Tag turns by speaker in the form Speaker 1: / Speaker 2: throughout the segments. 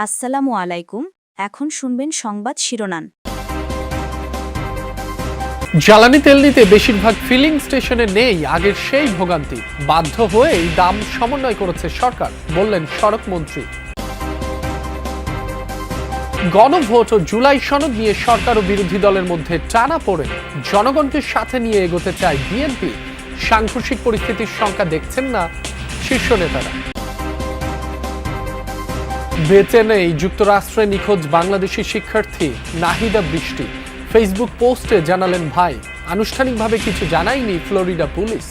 Speaker 1: আসসালামু আলাইকুম। এখন শুনবেন সংবাদ শিরোনাম।
Speaker 2: জ্বালানি তেল নিতে বেশিরভাগ ফিলিং স্টেশনে নেই আগের সেই ভোগান্তি। বাধ্য হয়েই দাম সমন্বয় করেছে সরকার, বললেন সড়ক মন্ত্রী। গণভোট ও জুলাই সনদ নিয়ে সরকার ও বিরোধী দলের মধ্যে টানাপোড়েন। জনগণকে সাথে নিয়ে এগোতে চায় বিএনপি। সাংঘর্ষিক পরিস্থিতির শঙ্কা দেখছেন না শীর্ষ নেতারা। বেঁচে নেই যুক্তরাষ্ট্রে নিখোঁজ বাংলাদেশি শিক্ষার্থী নাহিদা বৃষ্টি। ফেসবুক পোস্টে জানালেন ভাই, আনুষ্ঠানিকভাবে কিছু জানায়নি ফ্লোরিডা পুলিশ।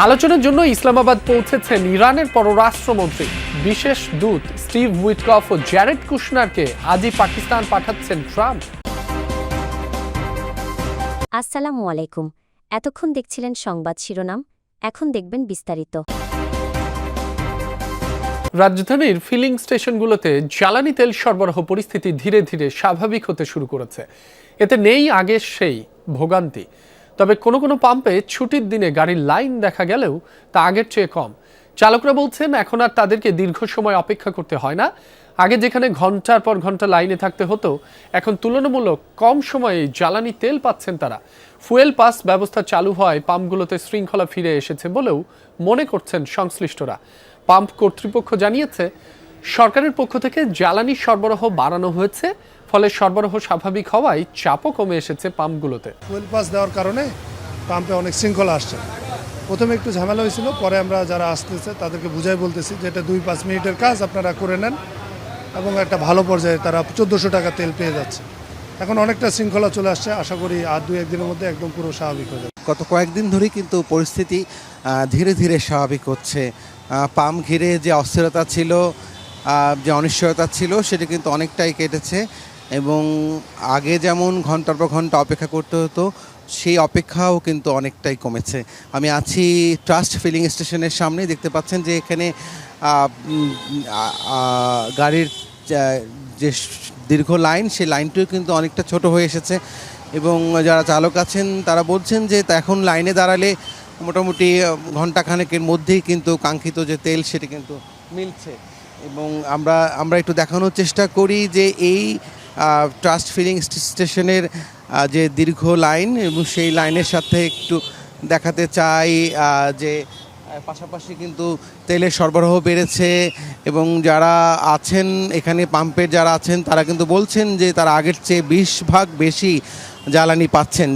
Speaker 2: আলোচনার জন্য ইসলামাবাদ পৌঁছেছেন ইরানের পররাষ্ট্রমন্ত্রী। বিশেষ দূত স্টিভ উইটকফ ও জ্যারেড কুশনারকে আজই পাকিস্তান পাঠাচ্ছেন ট্রাম্প।
Speaker 3: আসসালামু আলাইকুম। এতক্ষণ দেখছিলেন সংবাদ শিরোনাম, এখন দেখবেন বিস্তারিত।
Speaker 2: রাজধানীর ফিলিং স্টেশনগুলোতে জ্বালানি তেল সরবরাহ পরিস্থিতি ধীরে ধীরে স্বাভাবিক হতে শুরু করেছে। এতে নেই আগের সেই ভোগান্তি। তবে কোনো কোনো পাম্পে ছুটির দিনে গাড়ির লাইন দেখা গেলেও তা আগের চেয়ে কম। চালকরা বলছেন এখন আর তাদেরকে দীর্ঘ সময় অপেক্ষা করতে হয় না। আগে যেখানে ঘন্টার পর ঘন্টা লাইনে থাকতে হতো, এখন তুলনামূলক কম সময়ে জ্বালানি তেল পাচ্ছেন তারা। ফুয়েল পাস ব্যবস্থা চালু হওয়ায় পাম্পগুলোতে শৃঙ্খলা ফিরে এসেছে বলেও মনে করছেন সংশ্লিষ্টরা। পাম্প কর্তৃপক্ষ জানিয়েছে, সরকারের পক্ষ থেকে জ্বালানি সরবরাহ বাড়ানো হয়েছে, ফলে সরবরাহ স্বাভাবিক হওয়ায় চাপও কমে এসেছে পাম্পগুলোতে।
Speaker 4: ফুয়েল পাস দেওয়ার কারণে পাম্পে অনেক শৃঙ্খলা আসছে। প্রথমে একটু ঝামেলা হয়েছিল, পরে আমরা যারা আসতেছে তাদেরকে বুঝাই বলতেছি যে এটা 2-5 মিনিটের কাজ, আপনারা করে নেন, এবং একটা ভালো পর্যায়ে তারা 1400 টাকা তেল পেয়ে যাচ্ছে। এখন অনেকটা শৃঙ্খলা চলে আসছে, আশা করি আর 2-1 দিনের মধ্যে একদম পুরো স্বাভাবিক হয়ে যাবে।
Speaker 5: গত কয়েকদিন ধরেই কিন্তু পরিস্থিতি ধীরে ধীরে স্বাভাবিক হচ্ছে। পাম্প ঘিরে যে অস্থিরতা ছিল, যে অনিশ্চয়তা ছিল, সেটা কিন্তু অনেকটাই কেটেছে এবং আগে যেমন ঘন্টার পর ঘন্টা অপেক্ষা করতে হতো, সেই অপেক্ষাও কিন্তু অনেকটাই কমেছে। আমি আছি ট্রাস্ট ফিলিং স্টেশনের সামনে। দেখতে পাচ্ছেন যে এখানে গাড়ির যে দীর্ঘ লাইন, সেই লাইনটিও কিন্তু অনেকটা ছোট হয়ে এসেছে এবং যারা চালক আছেন তারা বলছেন যে এখন লাইনে দাঁড়ালে মোটামুটি ঘন্টাখানেকের মধ্যেই কিন্তু কাঙ্ক্ষিত যে তেল সেটা কিন্তু মিলছে। এবং আমরা একটু দেখানোর চেষ্টা করি যে এই ট্রাস্ট ফিলিং স্টেশনের যে দীর্ঘ লাইন, এবং সেই লাইনের সাথে একটু দেখাতে চাই যে পাশাপাশি কিন্তু তেলের সরবরাহ বেড়েছে এবং যারা আছেন এখানে পাম্পের যারা আছেন তারা কিন্তু বলছেন যে তারা আগের চেয়ে 20 ভাগ বেশি জ্বালানি পাচ্ছেন।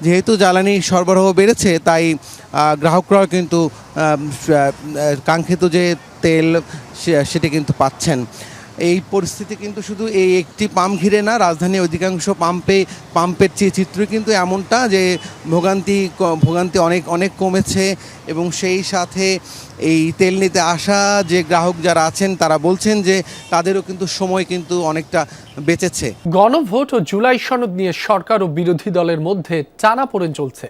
Speaker 5: যেহেতু জ্বালানি সরবরাহ বেড়েছে, তাই গ্রাহকরাও কিন্তু কাঙ্ক্ষিত যে তেল সেটা কিন্তু পাচ্ছেন। এই পরিস্থিতি কিন্তু শুধু এই একটি পাম্প ঘিরে না, রাজধানীর অধিকাংশ পাম্পের চিত্র কিন্তু এমনটা যে ভোগান্তি অনেক কমেছে এবং সেই সাথে এই তেল নিতে আসা যে গ্রাহক যারা আছেন তারা বলছেন যে তাদেরও কিন্তু সময় কিন্তু অনেকটা বেঁচেছে।
Speaker 2: গণভোট ও জুলাই সনদ নিয়ে সরকার ও বিরোধী দলের মধ্যে টানাপোড়েন চলছে।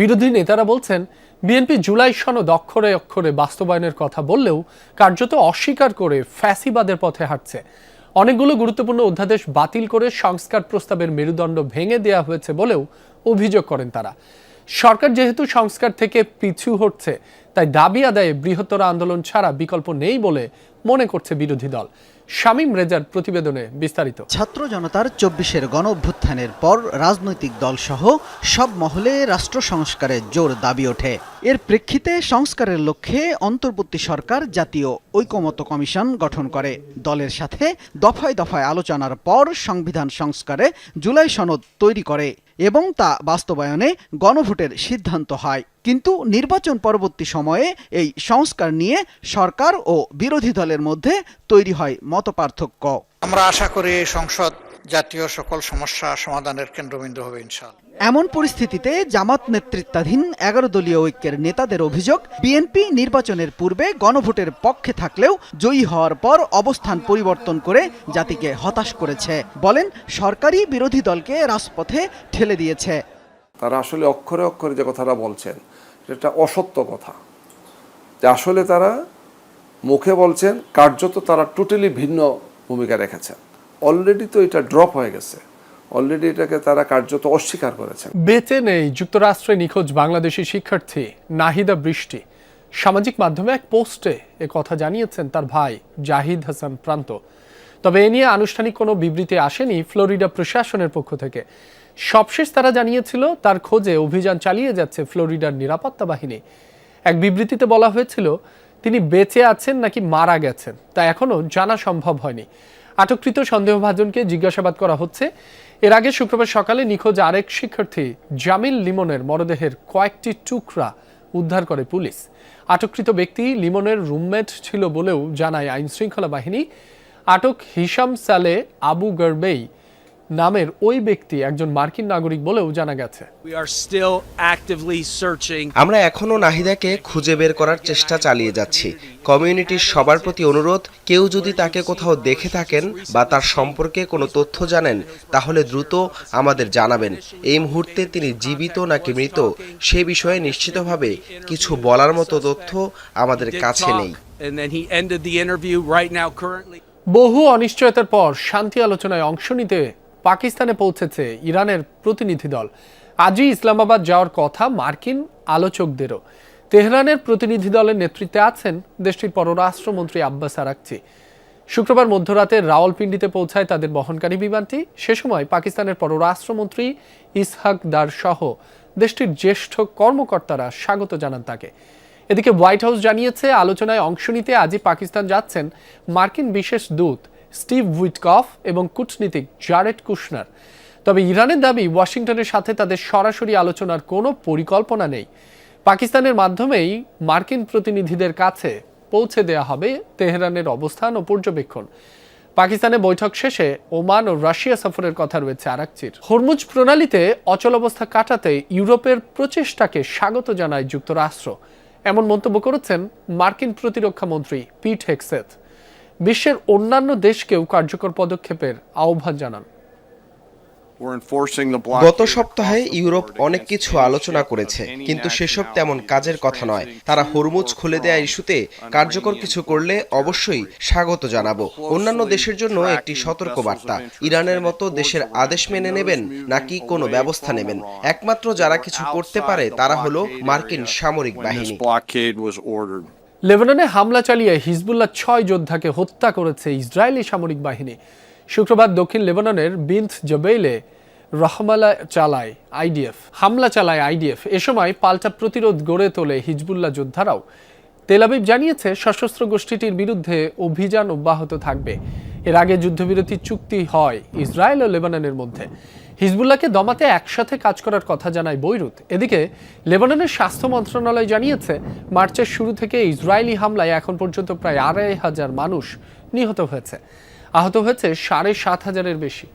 Speaker 2: বিরোধী নেতারা বলছেন, বিএনপি জুলাই সনদ অক্ষরে অক্ষরে বাস্তবায়নের কথা বললেও কার্যত অস্বীকার করে ফ্যাসিবাদের পথে হাঁটছে। অনেকগুলো গুরুত্বপূর্ণ অধ্যাদেশ বাতিল করে সংস্কার প্রস্তাবের মেরুদণ্ড ভেঙে দেওয়া হয়েছে বলেও অভিযোগ করেন তারা। সরকার যেহেতু সংস্কার থেকে পিছু হটছে, তাই দাবি আদায়ে বৃহত্তর আন্দোলন ছাড়া বিকল্প নেই বলে মনে করছে বিরোধী দল। শামীম রেজার প্রতিবেদনে বিস্তারিত।
Speaker 6: ছাত্র জনতার 24-এর গণ অভ্যুত্থানের পর রাজনৈতিক দলসহ সব মহলে রাষ্ট্র সংস্কারের জোর দাবি ওঠে। এর প্রেক্ষিতে সংস্কারের লক্ষ্যে অন্তর্বর্তী সরকার জাতীয় ঐকমত্য কমিশন গঠন করে। দলের সাথে দফায় দফায় আলোচনার পর সংবিধান সংস্কারে জুলাই সনদ তৈরি করে এবং তা বাস্তবায়নে গণভোটের সিদ্ধান্ত হয়। কিন্তু নির্বাচন পরবর্তী সময়ে এই সংস্কার নিয়ে সরকার ও বিরোধী দলের মধ্যে তৈরি হয় মতপার্থক্য।
Speaker 7: আমরা আশা করি সংসদ জাতীয় সকল সমস্যা সমাধানের কেন্দ্রবিন্দু হবে ইনশাআল্লাহ।
Speaker 6: এমন পরিস্থিতিতে জামাত নেতৃত্বাধীন 11 দলীয় ঐক্যের নেতাদের অভিযোগ, বিএনপি নির্বাচনের পূর্বে গণভোটের পক্ষে থাকলেও জয়ী হওয়ার পর অবস্থান পরিবর্তন করে জাতিকে হতাশ করেছে। বলেন, সরকারি বিরোধী দলকে রাজপথে ঠেলে দিয়েছে।
Speaker 8: তারা আসলে অক্ষরে অক্ষরে যে কথাটা বলছেন সেটা অসত্য কথা। যে আসলে তারা মুখে বলছেন, কার্যত তারা টোটালি ভিন্ন ভূমিকা রেখেছেন। অলরেডি তো এটা ড্রপ হয়ে গেছে, অলরেডি এটাকে তারা কার্যত অস্বীকার করেছেন।
Speaker 2: বেঁচে নেই যুক্তরাষ্ট্রে নিখোঁজ বাংলাদেশি শিক্ষার্থী নাহিদা বৃষ্টি। সামাজিক মাধ্যমে এক পোস্টে এ কথা জানিয়েছেন তার ভাই জাহিদ হাসান প্রান্ত। তবে এ নিয়ে আনুষ্ঠানিক কোনো বিবৃতি আসেনি ফ্লোরিডা প্রশাসনের পক্ষ থেকে। সবশেষ তারা জানিয়েছিল তার খোঁজে অভিযান চালিয়ে যাচ্ছে ফ্লোরিডার নিরাপত্তা বাহিনী। এক বিবৃতিতে বলা হয়েছিল তিনি বেঁচে আছেন নাকি মারা গেছেন তা এখনও জানা সম্ভব হয়নি। আটককৃত সন্দেহভাজনকে জিজ্ঞাসাবাদ করা হচ্ছে। এর আগে শুক্রবার সকালে নিখোঁজ আরেক শিক্ষার্থী জামিল লিমনের মরদেহের কয়েকটি টুকরা উদ্ধার করে পুলিশ। আটককৃত ব্যক্তি লিমনের রুমমেট ছিল বলেও জানায় আইনশৃঙ্খলা বাহিনী। আটক হিশাম সালে আবু গরবেই নামের ওই ব্যক্তি একজন মার্কিন নাগরিক বলেও জানা গেছে।
Speaker 9: আমরা এখনো নাহিদাকে খুঁজে বের করার চেষ্টা চালিয়ে যাচ্ছি। কমিউনিটির সবার প্রতি অনুরোধ, কেউ যদি তাকে কোথাও দেখে থাকেন বা তার সম্পর্কে কোনো তথ্য জানেন তাহলে দ্রুত আমাদের জানাবেন। এই মুহূর্তে তিনি জীবিত নাকি মৃত সে বিষয়ে নিশ্চিতভাবে কিছু বলার মতো তথ্য আমাদের কাছে নেই।
Speaker 2: বহু অনিশ্চয়তার পর শান্তি আলোচনায় অংশ নিতে পাকিস্তানে পৌঁছেছে ইরানের প্রতিনিধি দল। আজই ইসলামাবাদ যাওয়ার কথা মার্কিন আলোচকদেরও। তেহরানের প্রতিনিধি দলের নেতৃত্বে আছেন দেশটির পররাষ্ট্রমন্ত্রী আব্বাস আরাকচি। শুক্রবার মধ্যরাতে রাওয়ালপিন্ডিতে পৌঁছায় তাদের বহনকারী বিমানটি। সে সময় পাকিস্তানের পররাষ্ট্রমন্ত্রী ইসহাক দার সহ দেশটির জ্যেষ্ঠ কর্মকর্তারা স্বাগত জানান তাকে। এদিকে হোয়াইট হাউস জানিয়েছে আলোচনায় অংশ নিতে আজই পাকিস্তান যাচ্ছেন মার্কিন বিশেষ দূত স্টিভ উইটকফ এবং কূটনীতিক জারেড কুশনার। তবে ইরানের দাবি ওয়াশিংটনের সাথে তাদের সরাসরি আলোচনার কোনো পরিকল্পনা নেই। পাকিস্তানের মাধ্যমেই মার্কিন প্রতিনিধিদের কাছে পৌঁছে দেওয়া হবে তেহরানের অবস্থান ও পর্যবেক্ষণ। পাকিস্তানে বৈঠক শেষে ওমান ও রাশিয়া সফরের কথা রয়েছে আরাকচির। হরমুজ প্রণালীতে অচলাবস্থা কাটাতে ইউরোপের প্রচেষ্টাকে স্বাগত জানায় যুক্তরাষ্ট্র, এমন মন্তব্য করেছেন মার্কিন প্রতিরক্ষা মন্ত্রী পিট হেগসেথ। বিশ্বের অন্যান্য দেশকেও কার্যকর পদক্ষেপের আহ্বান জানান।
Speaker 9: গত সপ্তাহে ইউরোপ অনেক কিছু আলোচনা করেছে, কিন্তু সেসব তেমন কাজের কথা নয়। তারা হরমুজ খুলে দেয়া ইস্যুতে কার্যকর কিছু করলে অবশ্যই স্বাগত জানাবো। অন্যান্য দেশের জন্য একটি সতর্ক বার্তা, ইরানের মতো দেশের আদেশ মেনে নেবেন নাকি কোনো ব্যবস্থা নেবেন। একমাত্র যারা কিছু করতে পারে তারা হলো মার্কিন সামরিক বাহিনী।
Speaker 2: লেবাননে হামলা চালিয়ে হিজবুল্লাহ 6 যোদ্ধাকে হত্যা করেছে ইসরায়েলি সামরিক বাহিনী। শুক্রবার দক্ষিণ লেবাননের বিন্থ জবেইলে হামলা চালায় আইডিএফ। এ সময় পাল্টা প্রতিরোধ গড়ে তোলে হিজবুল্লাহ যোদ্ধারাও। তেল আবিব জানিয়েছে সশস্ত্র গোষ্ঠীটির বিরুদ্ধে অভিযান অব্যাহত থাকবে। এর আগে যুদ্ধবিরতি চুক্তি হয় ইসরায়েল ও লেবাননের মধ্যে। হিজবুল্লাহকে দমাতে একসাথে কাজ করার কথা জানায় বৈরুত। এদিকে লেবাননের স্বাস্থ্য মন্ত্রণালয় জানিয়েছে মার্চের শুরু থেকে ইসরায়েলি হামলায় এখন পর্যন্ত প্রায় 2500 মানুষ নিহত হয়েছে। আহত হয়েছে 7500-এর বেশি।